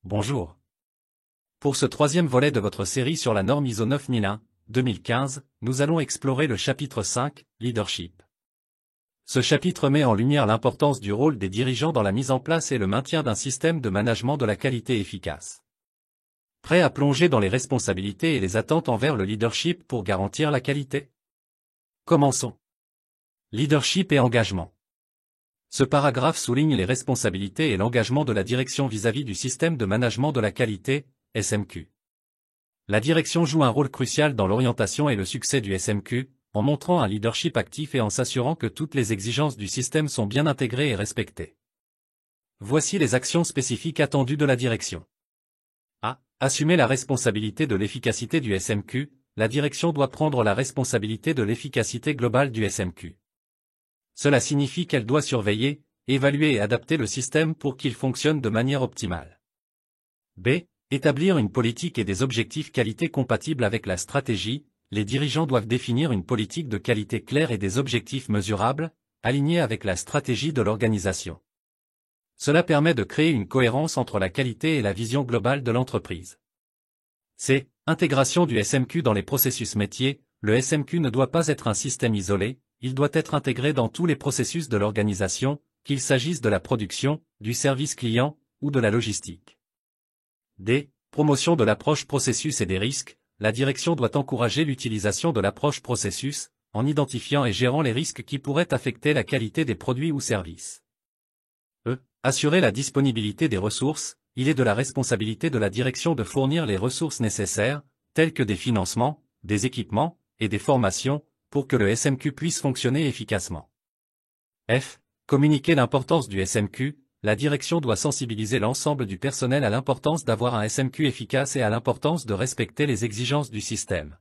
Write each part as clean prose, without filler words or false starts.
Bonjour. Pour ce troisième volet de votre série sur la norme ISO 9001-2015, nous allons explorer le chapitre 5, Leadership. Ce chapitre met en lumière l'importance du rôle des dirigeants dans la mise en place et le maintien d'un système de management de la qualité efficace. Prêt à plonger dans les responsabilités et les attentes envers le leadership pour garantir la qualité? Commençons. Leadership et engagement. Ce paragraphe souligne les responsabilités et l'engagement de la direction vis-à-vis du système de management de la qualité, SMQ. La direction joue un rôle crucial dans l'orientation et le succès du SMQ, en montrant un leadership actif et en s'assurant que toutes les exigences du système sont bien intégrées et respectées. Voici les actions spécifiques attendues de la direction. A. Assumer la responsabilité de l'efficacité du SMQ. La direction doit prendre la responsabilité de l'efficacité globale du SMQ. Cela signifie qu'elle doit surveiller, évaluer et adapter le système pour qu'il fonctionne de manière optimale. B. Établir une politique et des objectifs qualité compatibles avec la stratégie. Les dirigeants doivent définir une politique de qualité claire et des objectifs mesurables, alignés avec la stratégie de l'organisation. Cela permet de créer une cohérence entre la qualité et la vision globale de l'entreprise. C. Intégration du SMQ dans les processus métiers. Le SMQ ne doit pas être un système isolé, il doit être intégré dans tous les processus de l'organisation, qu'il s'agisse de la production, du service client, ou de la logistique. D. Promotion de l'approche processus et des risques. La direction doit encourager l'utilisation de l'approche processus, en identifiant et gérant les risques qui pourraient affecter la qualité des produits ou services. E. Assurer la disponibilité des ressources. Il est de la responsabilité de la direction de fournir les ressources nécessaires, telles que des financements, des équipements, et des formations, pour que le SMQ puisse fonctionner efficacement. F. Communiquer l'importance du SMQ. La direction doit sensibiliser l'ensemble du personnel à l'importance d'avoir un SMQ efficace et à l'importance de respecter les exigences du système.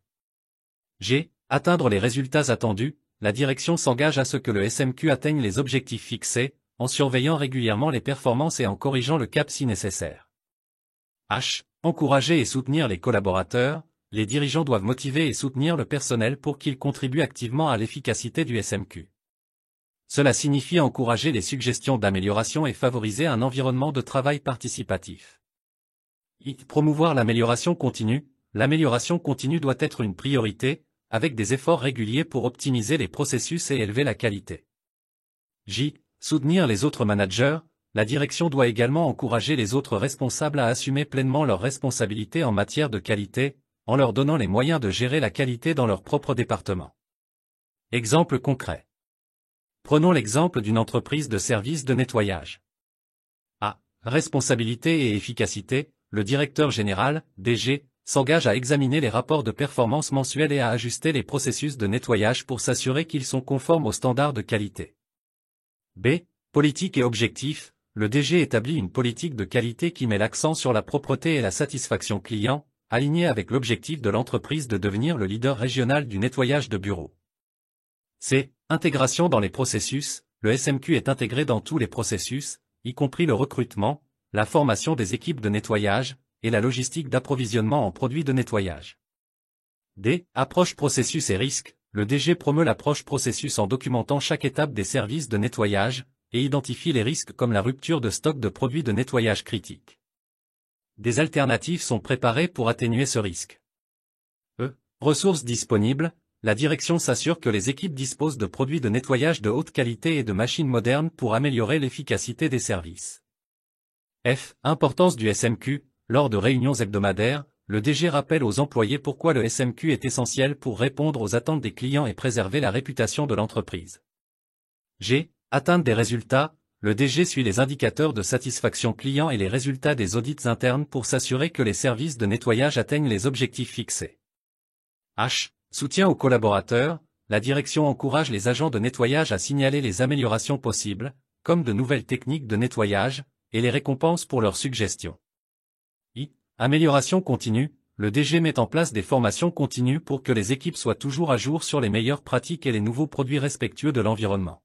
G. Atteindre les résultats attendus. La direction s'engage à ce que le SMQ atteigne les objectifs fixés, en surveillant régulièrement les performances et en corrigeant le cap si nécessaire. H. Encourager et soutenir les collaborateurs. Les dirigeants doivent motiver et soutenir le personnel pour qu'il contribue activement à l'efficacité du SMQ. Cela signifie encourager les suggestions d'amélioration et favoriser un environnement de travail participatif. I. Promouvoir l'amélioration continue. L'amélioration continue doit être une priorité, avec des efforts réguliers pour optimiser les processus et élever la qualité. J. Soutenir les autres managers. La direction doit également encourager les autres responsables à assumer pleinement leurs responsabilités en matière de qualité, en leur donnant les moyens de gérer la qualité dans leur propre département. Exemple concret. Prenons l'exemple d'une entreprise de services de nettoyage. A. Responsabilité et efficacité. Le directeur général, DG, s'engage à examiner les rapports de performance mensuels et à ajuster les processus de nettoyage pour s'assurer qu'ils sont conformes aux standards de qualité. B. Politique et objectifs. Le DG établit une politique de qualité qui met l'accent sur la propreté et la satisfaction client, aligné avec l'objectif de l'entreprise de devenir le leader régional du nettoyage de bureaux. C. Intégration dans les processus. Le SMQ est intégré dans tous les processus, y compris le recrutement, la formation des équipes de nettoyage, et la logistique d'approvisionnement en produits de nettoyage. D. Approche processus et risques. Le DG promeut l'approche processus en documentant chaque étape des services de nettoyage, et identifie les risques comme la rupture de stock de produits de nettoyage critiques. Des alternatives sont préparées pour atténuer ce risque. E. Ressources disponibles. La direction s'assure que les équipes disposent de produits de nettoyage de haute qualité et de machines modernes pour améliorer l'efficacité des services. F. Importance du SMQ. Lors de réunions hebdomadaires, le DG rappelle aux employés pourquoi le SMQ est essentiel pour répondre aux attentes des clients et préserver la réputation de l'entreprise. G. Atteinte des résultats. Le DG suit les indicateurs de satisfaction client et les résultats des audits internes pour s'assurer que les services de nettoyage atteignent les objectifs fixés. H. Soutien aux collaborateurs. La direction encourage les agents de nettoyage à signaler les améliorations possibles, comme de nouvelles techniques de nettoyage, et les récompense pour leurs suggestions. I. Amélioration continue. Le DG met en place des formations continues pour que les équipes soient toujours à jour sur les meilleures pratiques et les nouveaux produits respectueux de l'environnement.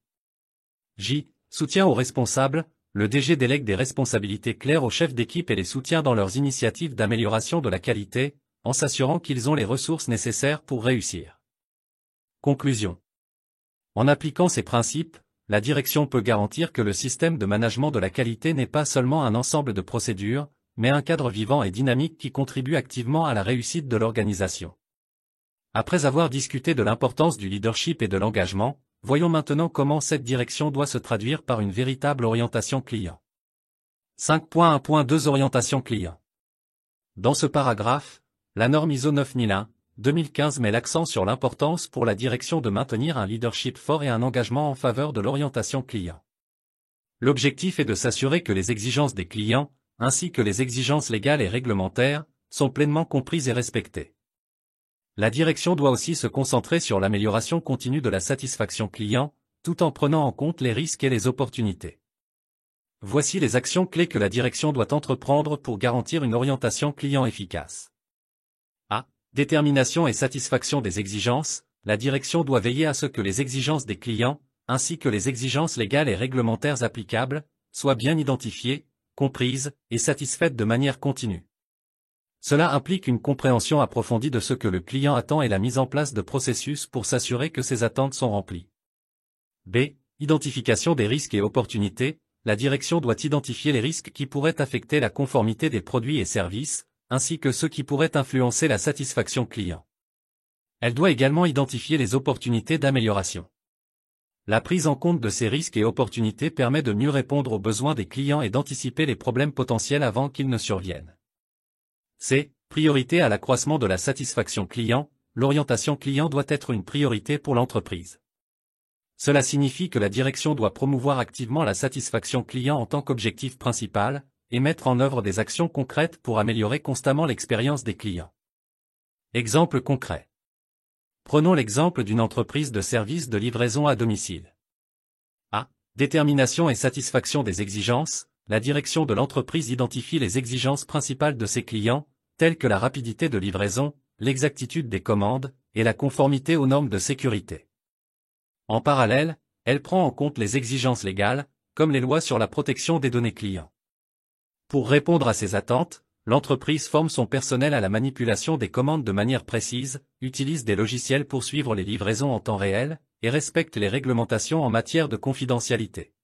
J. Soutien aux responsables. Le DG délègue des responsabilités claires aux chefs d'équipe et les soutient dans leurs initiatives d'amélioration de la qualité, en s'assurant qu'ils ont les ressources nécessaires pour réussir. Conclusion. En appliquant ces principes, la direction peut garantir que le système de management de la qualité n'est pas seulement un ensemble de procédures, mais un cadre vivant et dynamique qui contribue activement à la réussite de l'organisation. Après avoir discuté de l'importance du leadership et de l'engagement, voyons maintenant comment cette direction doit se traduire par une véritable orientation client. 5.1.2 Orientation client. Dans ce paragraphe, la norme ISO 9001-2015 met l'accent sur l'importance pour la direction de maintenir un leadership fort et un engagement en faveur de l'orientation client. L'objectif est de s'assurer que les exigences des clients, ainsi que les exigences légales et réglementaires, sont pleinement comprises et respectées. La direction doit aussi se concentrer sur l'amélioration continue de la satisfaction client, tout en prenant en compte les risques et les opportunités. Voici les actions clés que la direction doit entreprendre pour garantir une orientation client efficace. A. Détermination et satisfaction des exigences. La direction doit veiller à ce que les exigences des clients, ainsi que les exigences légales et réglementaires applicables, soient bien identifiées, comprises et satisfaites de manière continue. Cela implique une compréhension approfondie de ce que le client attend et la mise en place de processus pour s'assurer que ces attentes sont remplies. B. Identification des risques et opportunités. La direction doit identifier les risques qui pourraient affecter la conformité des produits et services, ainsi que ceux qui pourraient influencer la satisfaction client. Elle doit également identifier les opportunités d'amélioration. La prise en compte de ces risques et opportunités permet de mieux répondre aux besoins des clients et d'anticiper les problèmes potentiels avant qu'ils ne surviennent. C. Priorité à l'accroissement de la satisfaction client. L'orientation client doit être une priorité pour l'entreprise. Cela signifie que la direction doit promouvoir activement la satisfaction client en tant qu'objectif principal, et mettre en œuvre des actions concrètes pour améliorer constamment l'expérience des clients. Exemple concret. Prenons l'exemple d'une entreprise de services de livraison à domicile. A. Détermination et satisfaction des exigences. La direction de l'entreprise identifie les exigences principales de ses clients, telles que la rapidité de livraison, l'exactitude des commandes, et la conformité aux normes de sécurité. En parallèle, elle prend en compte les exigences légales, comme les lois sur la protection des données clients. Pour répondre à ces attentes, l'entreprise forme son personnel à la manipulation des commandes de manière précise, utilise des logiciels pour suivre les livraisons en temps réel, et respecte les réglementations en matière de confidentialité.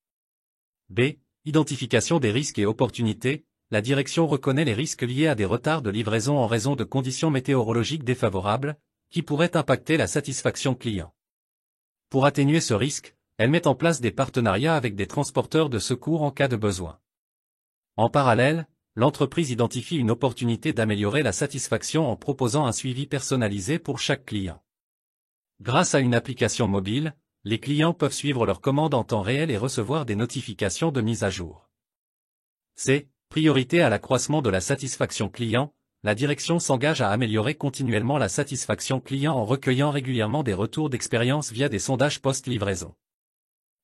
B. Identification des risques et opportunités. La direction reconnaît les risques liés à des retards de livraison en raison de conditions météorologiques défavorables, qui pourraient impacter la satisfaction client. Pour atténuer ce risque, elle met en place des partenariats avec des transporteurs de secours en cas de besoin. En parallèle, l'entreprise identifie une opportunité d'améliorer la satisfaction en proposant un suivi personnalisé pour chaque client. Grâce à une application mobile, les clients peuvent suivre leurs commandes en temps réel et recevoir des notifications de mise à jour. C. Priorité à l'accroissement de la satisfaction client. La direction s'engage à améliorer continuellement la satisfaction client en recueillant régulièrement des retours d'expérience via des sondages post-livraison.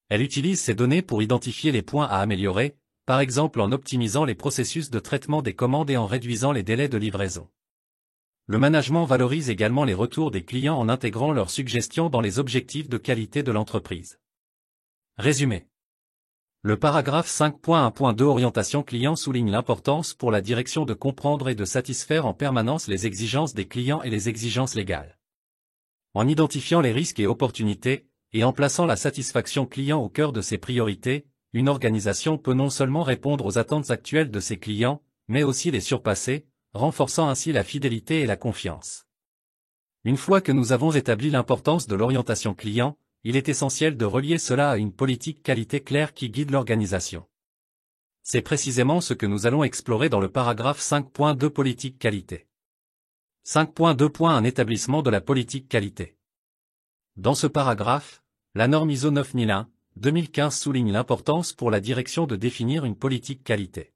Elle utilise ces données pour identifier les points à améliorer, par exemple en optimisant les processus de traitement des commandes et en réduisant les délais de livraison. Le management valorise également les retours des clients en intégrant leurs suggestions dans les objectifs de qualité de l'entreprise. Résumé. Le paragraphe 5.1.2 Orientation client souligne l'importance pour la direction de comprendre et de satisfaire en permanence les exigences des clients et les exigences légales. En identifiant les risques et opportunités, et en plaçant la satisfaction client au cœur de ses priorités, une organisation peut non seulement répondre aux attentes actuelles de ses clients, mais aussi les surpasser, renforçant ainsi la fidélité et la confiance. Une fois que nous avons établi l'importance de l'orientation client, il est essentiel de relier cela à une politique qualité claire qui guide l'organisation. C'est précisément ce que nous allons explorer dans le paragraphe 5.2 Politique qualité. 5.2. Un établissement de la politique qualité. Dans ce paragraphe, la norme ISO 9001-2015 souligne l'importance pour la direction de définir une politique qualité.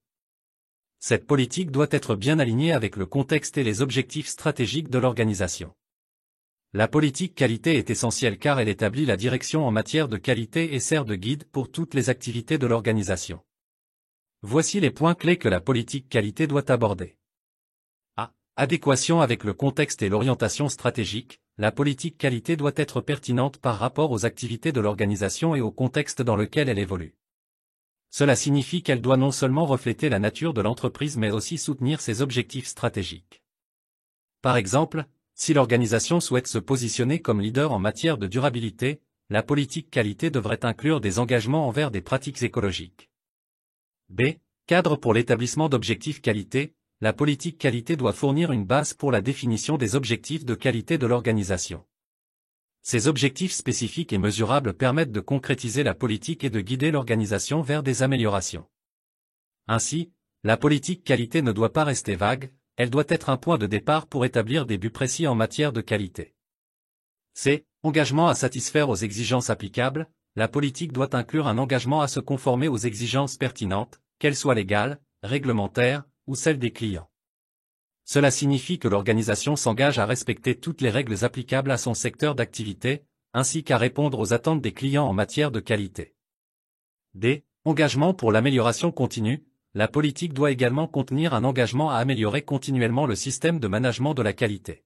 Cette politique doit être bien alignée avec le contexte et les objectifs stratégiques de l'organisation. La politique qualité est essentielle car elle établit la direction en matière de qualité et sert de guide pour toutes les activités de l'organisation. Voici les points clés que la politique qualité doit aborder. A. Adéquation avec le contexte et l'orientation stratégique. La politique qualité doit être pertinente par rapport aux activités de l'organisation et au contexte dans lequel elle évolue. Cela signifie qu'elle doit non seulement refléter la nature de l'entreprise mais aussi soutenir ses objectifs stratégiques. Par exemple, si l'organisation souhaite se positionner comme leader en matière de durabilité, la politique qualité devrait inclure des engagements envers des pratiques écologiques. B. Cadre pour l'établissement d'objectifs qualité, la politique qualité doit fournir une base pour la définition des objectifs de qualité de l'organisation. Ces objectifs spécifiques et mesurables permettent de concrétiser la politique et de guider l'organisation vers des améliorations. Ainsi, la politique qualité ne doit pas rester vague, elle doit être un point de départ pour établir des buts précis en matière de qualité. C. Engagement à satisfaire aux exigences applicables, la politique doit inclure un engagement à se conformer aux exigences pertinentes, qu'elles soient légales, réglementaires, ou celles des clients. Cela signifie que l'organisation s'engage à respecter toutes les règles applicables à son secteur d'activité, ainsi qu'à répondre aux attentes des clients en matière de qualité. D. Engagement pour l'amélioration continue, la politique doit également contenir un engagement à améliorer continuellement le système de management de la qualité.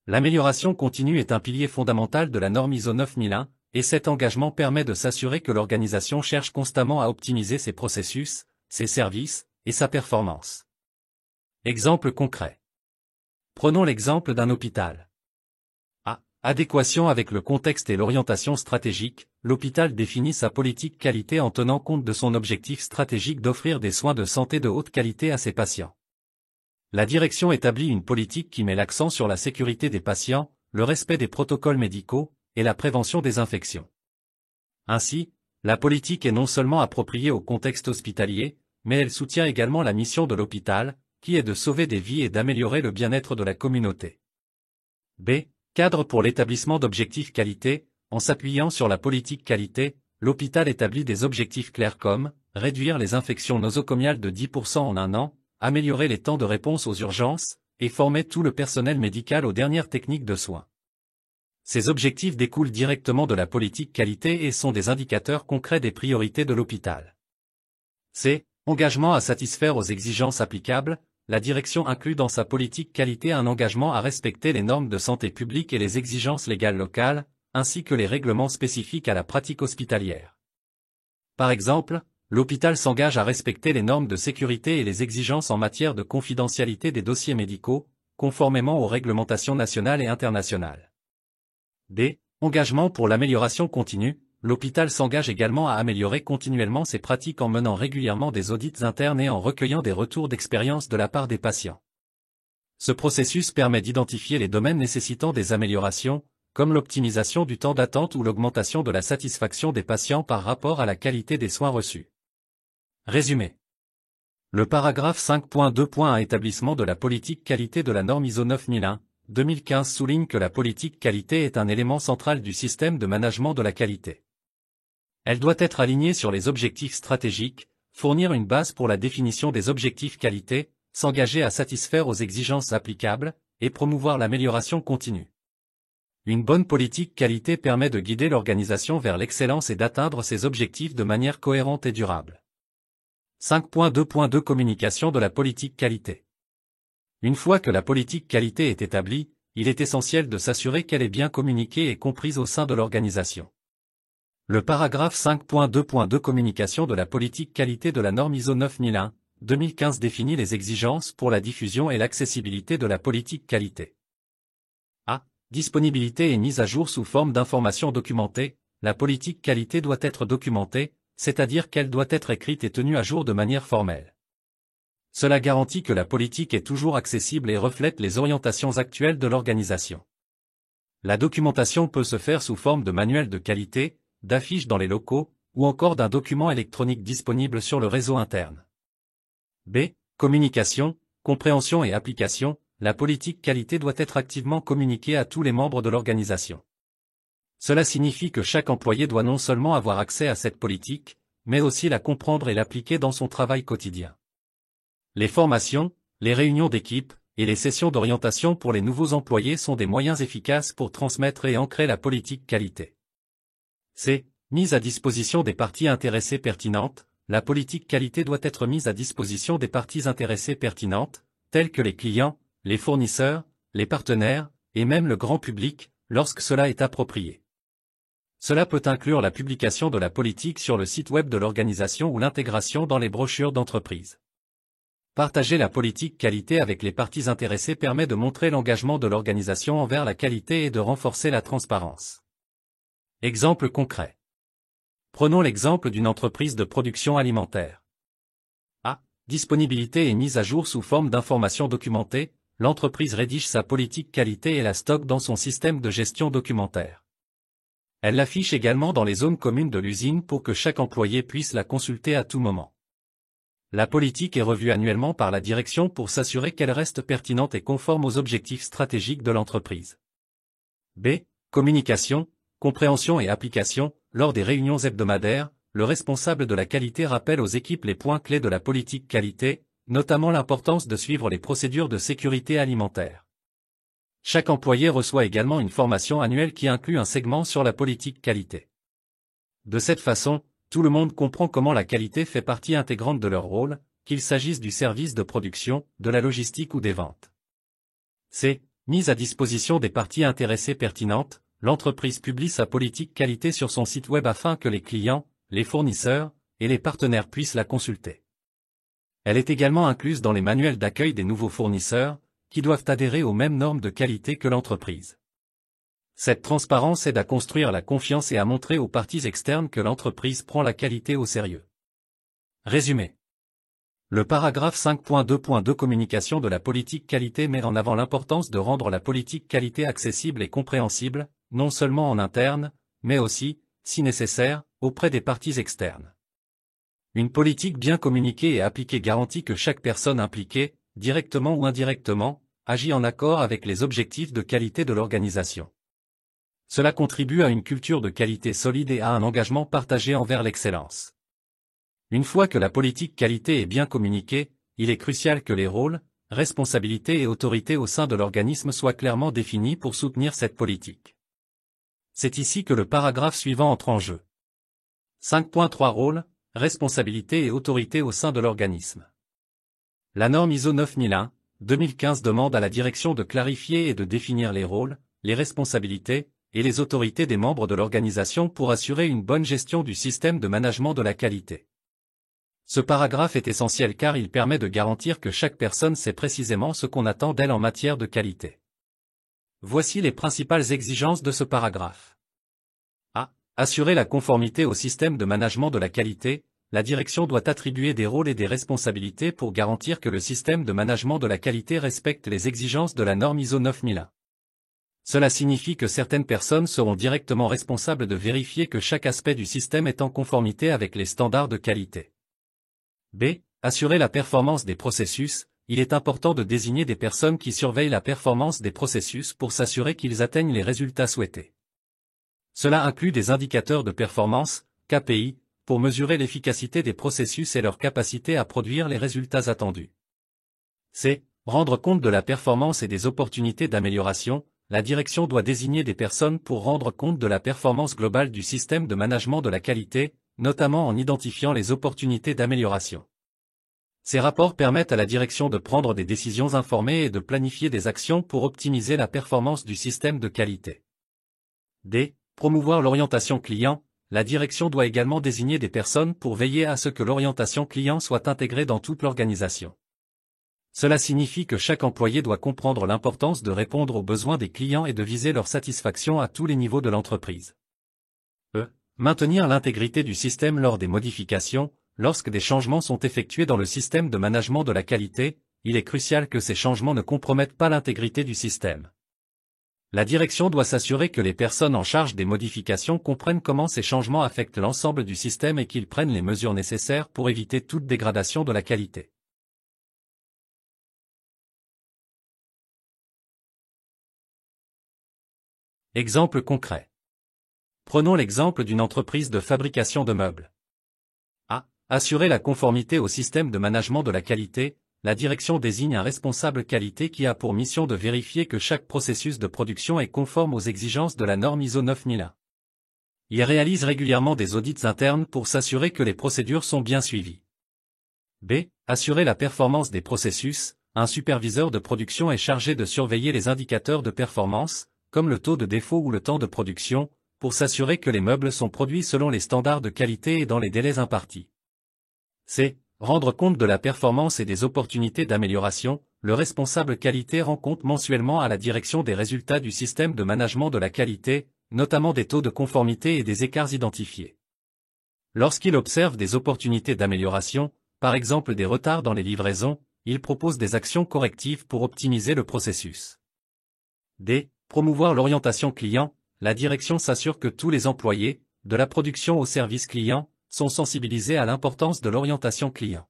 L'amélioration continue est un pilier fondamental de la norme ISO 9001, et cet engagement permet de s'assurer que l'organisation cherche constamment à optimiser ses processus, ses services, et sa performance. Exemple concret. Prenons l'exemple d'un hôpital. A. Adéquation avec le contexte et l'orientation stratégique, l'hôpital définit sa politique qualité en tenant compte de son objectif stratégique d'offrir des soins de santé de haute qualité à ses patients. La direction établit une politique qui met l'accent sur la sécurité des patients, le respect des protocoles médicaux, et la prévention des infections. Ainsi, la politique est non seulement appropriée au contexte hospitalier, mais elle soutient également la mission de l'hôpital, qui est de sauver des vies et d'améliorer le bien-être de la communauté. B. Cadre pour l'établissement d'objectifs qualité, en s'appuyant sur la politique qualité, l'hôpital établit des objectifs clairs comme réduire les infections nosocomiales de 10% en un an, améliorer les temps de réponse aux urgences, et former tout le personnel médical aux dernières techniques de soins. Ces objectifs découlent directement de la politique qualité et sont des indicateurs concrets des priorités de l'hôpital. C. Engagement à satisfaire aux exigences applicables, la direction inclut dans sa politique qualité un engagement à respecter les normes de santé publique et les exigences légales locales, ainsi que les règlements spécifiques à la pratique hospitalière. Par exemple, l'hôpital s'engage à respecter les normes de sécurité et les exigences en matière de confidentialité des dossiers médicaux, conformément aux réglementations nationales et internationales. D. Engagement pour l'amélioration continue, l'hôpital s'engage également à améliorer continuellement ses pratiques en menant régulièrement des audits internes et en recueillant des retours d'expérience de la part des patients. Ce processus permet d'identifier les domaines nécessitant des améliorations, comme l'optimisation du temps d'attente ou l'augmentation de la satisfaction des patients par rapport à la qualité des soins reçus. Résumé. Le paragraphe 5.2.1 Établissement de la politique qualité de la norme ISO 9001, 2015 souligne que la politique qualité est un élément central du système de management de la qualité. Elle doit être alignée sur les objectifs stratégiques, fournir une base pour la définition des objectifs qualité, s'engager à satisfaire aux exigences applicables, et promouvoir l'amélioration continue. Une bonne politique qualité permet de guider l'organisation vers l'excellence et d'atteindre ses objectifs de manière cohérente et durable. 5.2.2 Communication de la politique qualité. Une fois que la politique qualité est établie, il est essentiel de s'assurer qu'elle est bien communiquée et comprise au sein de l'organisation. Le paragraphe 5.2.2 Communication de la politique qualité de la norme ISO 9001, 2015 définit les exigences pour la diffusion et l'accessibilité de la politique qualité. A. Disponibilité et mise à jour sous forme d'informations documentées. La politique qualité doit être documentée, c'est-à-dire qu'elle doit être écrite et tenue à jour de manière formelle. Cela garantit que la politique est toujours accessible et reflète les orientations actuelles de l'organisation. La documentation peut se faire sous forme de manuels de qualité, d'affiches dans les locaux, ou encore d'un document électronique disponible sur le réseau interne. B. Communication, compréhension et application. La politique qualité doit être activement communiquée à tous les membres de l'organisation. Cela signifie que chaque employé doit non seulement avoir accès à cette politique, mais aussi la comprendre et l'appliquer dans son travail quotidien. Les formations, les réunions d'équipe, et les sessions d'orientation pour les nouveaux employés sont des moyens efficaces pour transmettre et ancrer la politique qualité. C. Mise à disposition des parties intéressées pertinentes. La politique qualité doit être mise à disposition des parties intéressées pertinentes, telles que les clients, les fournisseurs, les partenaires, et même le grand public, lorsque cela est approprié. Cela peut inclure la publication de la politique sur le site web de l'organisation ou l'intégration dans les brochures d'entreprise. Partager la politique qualité avec les parties intéressées permet de montrer l'engagement de l'organisation envers la qualité et de renforcer la transparence. Exemple concret. Prenons l'exemple d'une entreprise de production alimentaire. disponibilité et mise à jour sous forme d'informations documentées, l'entreprise rédige sa politique qualité et la stocke dans son système de gestion documentaire. Elle l'affiche également dans les zones communes de l'usine pour que chaque employé puisse la consulter à tout moment. La politique est revue annuellement par la direction pour s'assurer qu'elle reste pertinente et conforme aux objectifs stratégiques de l'entreprise. B. Communication, compréhension et application. Lors des réunions hebdomadaires, le responsable de la qualité rappelle aux équipes les points clés de la politique qualité, notamment l'importance de suivre les procédures de sécurité alimentaire. Chaque employé reçoit également une formation annuelle qui inclut un segment sur la politique qualité. De cette façon, tout le monde comprend comment la qualité fait partie intégrante de leur rôle, qu'il s'agisse du service de production, de la logistique ou des ventes. C. Mise à disposition des parties intéressées pertinentes, l'entreprise publie sa politique qualité sur son site web afin que les clients, les fournisseurs et les partenaires puissent la consulter. Elle est également incluse dans les manuels d'accueil des nouveaux fournisseurs, qui doivent adhérer aux mêmes normes de qualité que l'entreprise. Cette transparence aide à construire la confiance et à montrer aux parties externes que l'entreprise prend la qualité au sérieux. Résumé. Le paragraphe 5.2.2 Communication de la politique qualité met en avant l'importance de rendre la politique qualité accessible et compréhensible, non seulement en interne, mais aussi, si nécessaire, auprès des parties externes. Une politique bien communiquée et appliquée garantit que chaque personne impliquée, directement ou indirectement, agit en accord avec les objectifs de qualité de l'organisation. Cela contribue à une culture de qualité solide et à un engagement partagé envers l'excellence. Une fois que la politique qualité est bien communiquée, il est crucial que les rôles, responsabilités et autorités au sein de l'organisme soient clairement définis pour soutenir cette politique. C'est ici que le paragraphe suivant entre en jeu. 5.3 Rôles, responsabilités et autorités au sein de l'organisme. La norme ISO 9001-2015 demande à la direction de clarifier et de définir les rôles, les responsabilités et les autorités des membres de l'organisation pour assurer une bonne gestion du système de management de la qualité. Ce paragraphe est essentiel car il permet de garantir que chaque personne sait précisément ce qu'on attend d'elle en matière de qualité. Voici les principales exigences de ce paragraphe. A. Assurer la conformité au système de management de la qualité. La direction doit attribuer des rôles et des responsabilités pour garantir que le système de management de la qualité respecte les exigences de la norme ISO 9001. Cela signifie que certaines personnes seront directement responsables de vérifier que chaque aspect du système est en conformité avec les standards de qualité. B. Assurer la performance des processus. Il est important de désigner des personnes qui surveillent la performance des processus pour s'assurer qu'ils atteignent les résultats souhaités. Cela inclut des indicateurs de performance, KPI, pour mesurer l'efficacité des processus et leur capacité à produire les résultats attendus. C. Rendre compte de la performance et des opportunités d'amélioration. La direction doit désigner des personnes pour rendre compte de la performance globale du système de management de la qualité, notamment en identifiant les opportunités d'amélioration. Ces rapports permettent à la direction de prendre des décisions informées et de planifier des actions pour optimiser la performance du système de qualité. D. Promouvoir l'orientation client. La direction doit également désigner des personnes pour veiller à ce que l'orientation client soit intégrée dans toute l'organisation. Cela signifie que chaque employé doit comprendre l'importance de répondre aux besoins des clients et de viser leur satisfaction à tous les niveaux de l'entreprise. E. Maintenir l'intégrité du système lors des modifications. Lorsque des changements sont effectués dans le système de management de la qualité, il est crucial que ces changements ne compromettent pas l'intégrité du système. La direction doit s'assurer que les personnes en charge des modifications comprennent comment ces changements affectent l'ensemble du système et qu'ils prennent les mesures nécessaires pour éviter toute dégradation de la qualité. Exemple concret. Prenons l'exemple d'une entreprise de fabrication de meubles. A. Assurer la conformité au système de management de la qualité. La direction désigne un responsable qualité qui a pour mission de vérifier que chaque processus de production est conforme aux exigences de la norme ISO 9001. Il réalise régulièrement des audits internes pour s'assurer que les procédures sont bien suivies. B. Assurer la performance des processus. Un superviseur de production est chargé de surveiller les indicateurs de performance, comme le taux de défaut ou le temps de production, pour s'assurer que les meubles sont produits selon les standards de qualité et dans les délais impartis. C. Rendre compte de la performance et des opportunités d'amélioration. Le responsable qualité rend compte mensuellement à la direction des résultats du système de management de la qualité, notamment des taux de conformité et des écarts identifiés. Lorsqu'il observe des opportunités d'amélioration, par exemple des retards dans les livraisons, il propose des actions correctives pour optimiser le processus. D. Promouvoir l'orientation client, la direction s'assure que tous les employés, de la production au service client, sont sensibilisés à l'importance de l'orientation client.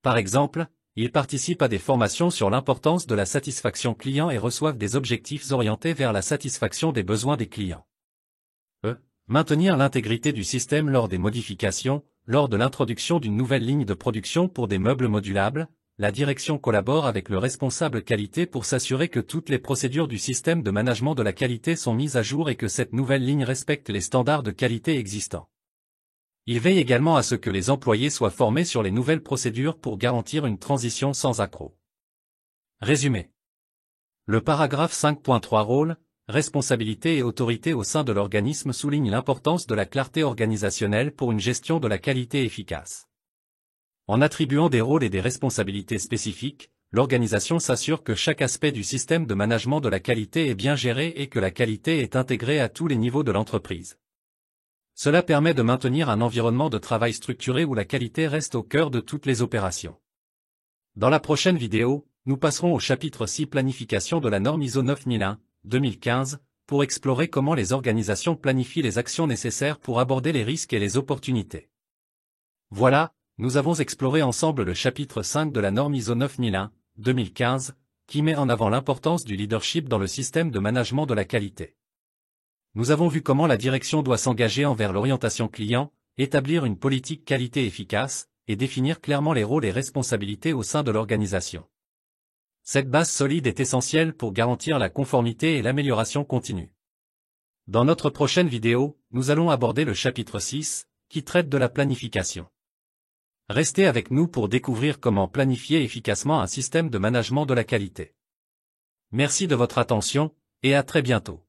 Par exemple, ils participent à des formations sur l'importance de la satisfaction client et reçoivent des objectifs orientés vers la satisfaction des besoins des clients. E. Maintenir l'intégrité du système lors des modifications, lors de l'introduction d'une nouvelle ligne de production pour des meubles modulables, la direction collabore avec le responsable qualité pour s'assurer que toutes les procédures du système de management de la qualité sont mises à jour et que cette nouvelle ligne respecte les standards de qualité existants. Il veille également à ce que les employés soient formés sur les nouvelles procédures pour garantir une transition sans accroc. Résumé. Le paragraphe 5.3 Rôle, responsabilité et autorité au sein de l'organisme souligne l'importance de la clarté organisationnelle pour une gestion de la qualité efficace. En attribuant des rôles et des responsabilités spécifiques, l'organisation s'assure que chaque aspect du système de management de la qualité est bien géré et que la qualité est intégrée à tous les niveaux de l'entreprise. Cela permet de maintenir un environnement de travail structuré où la qualité reste au cœur de toutes les opérations. Dans la prochaine vidéo, nous passerons au chapitre 6 Planification de la norme ISO 9001-2015, pour explorer comment les organisations planifient les actions nécessaires pour aborder les risques et les opportunités. Voilà, nous avons exploré ensemble le chapitre 5 de la norme ISO 9001-2015, qui met en avant l'importance du leadership dans le système de management de la qualité. Nous avons vu comment la direction doit s'engager envers l'orientation client, établir une politique qualité efficace, et définir clairement les rôles et responsabilités au sein de l'organisation. Cette base solide est essentielle pour garantir la conformité et l'amélioration continue. Dans notre prochaine vidéo, nous allons aborder le chapitre 6, qui traite de la planification. Restez avec nous pour découvrir comment planifier efficacement un système de management de la qualité. Merci de votre attention, et à très bientôt.